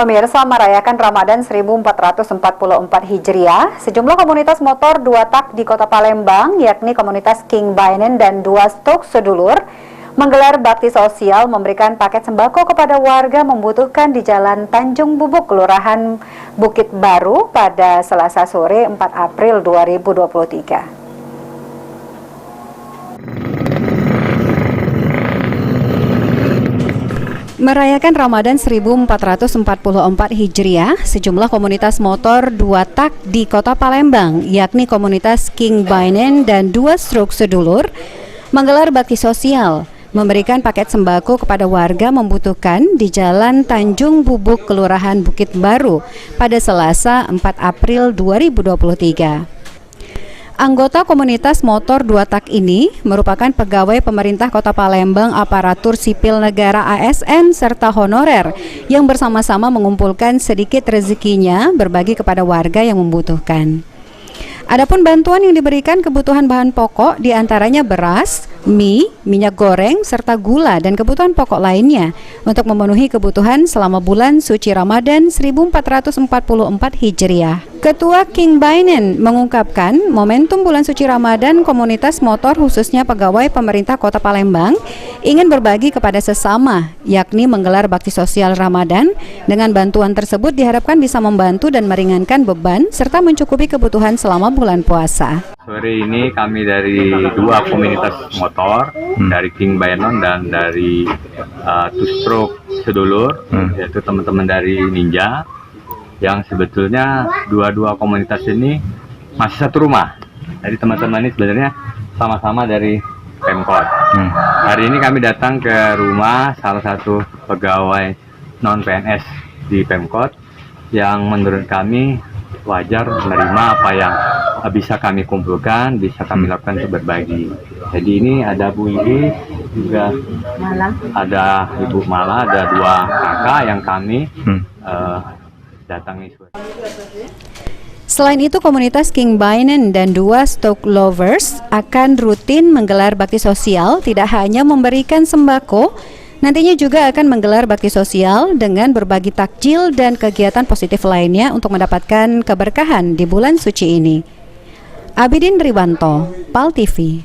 Pemirsa, merayakan Ramadan 1444 Hijriah, sejumlah komunitas motor dua tak di Kota Palembang, yakni komunitas King Bainen dan dua Stok Sedulur, menggelar bakti sosial memberikan paket sembako kepada warga membutuhkan di Jalan Tanjung Bubuk, Kelurahan Bukit Baru pada Selasa sore 4 April 2023. Merayakan Ramadan 1444 Hijriah, sejumlah komunitas motor dua tak di Kota Palembang, yakni komunitas King Bainen dan dua Stok Sedulur, menggelar bakti sosial, memberikan paket sembako kepada warga membutuhkan di Jalan Tanjung Bubuk, Kelurahan Bukit Baru pada Selasa 4 April 2023. Anggota komunitas motor dua tak ini merupakan pegawai pemerintah Kota Palembang, aparatur sipil negara ASN, serta honorer yang bersama-sama mengumpulkan sedikit rezekinya berbagi kepada warga yang membutuhkan. Adapun bantuan yang diberikan kebutuhan bahan pokok diantaranya beras, mie, minyak goreng, serta gula dan kebutuhan pokok lainnya untuk memenuhi kebutuhan selama bulan suci Ramadan 1444 Hijriah. Ketua King Bainen mengungkapkan momentum bulan suci Ramadan, komunitas motor khususnya pegawai pemerintah Kota Palembang ingin berbagi kepada sesama, yakni menggelar bakti sosial Ramadan. Dengan bantuan tersebut diharapkan bisa membantu dan meringankan beban serta mencukupi kebutuhan selama bulan puasa. Sore ini kami dari dua komunitas motor, dari King Bainen dan dari Stok Sedulur, yaitu teman-teman dari Ninja, yang sebetulnya dua-dua komunitas ini masih satu rumah. Jadi teman-teman ini sebenarnya sama-sama dari Pemkot. Hari ini kami datang ke rumah salah satu pegawai non-PNS di Pemkot yang menurut kami wajar menerima apa yang bisa kami kumpulkan, bisa kami lakukan untuk berbagi. Jadi ini ada Bu Iris, juga ada Ibu Mala, ada dua kakak yang kami datangi. Selain itu, komunitas King Bainen dan dua Stok Lovers akan rutin menggelar bakti sosial, tidak hanya memberikan sembako, nantinya juga akan menggelar bakti sosial dengan berbagi takjil dan kegiatan positif lainnya untuk mendapatkan keberkahan di bulan suci ini. Abidin Riwanto, PAL TV.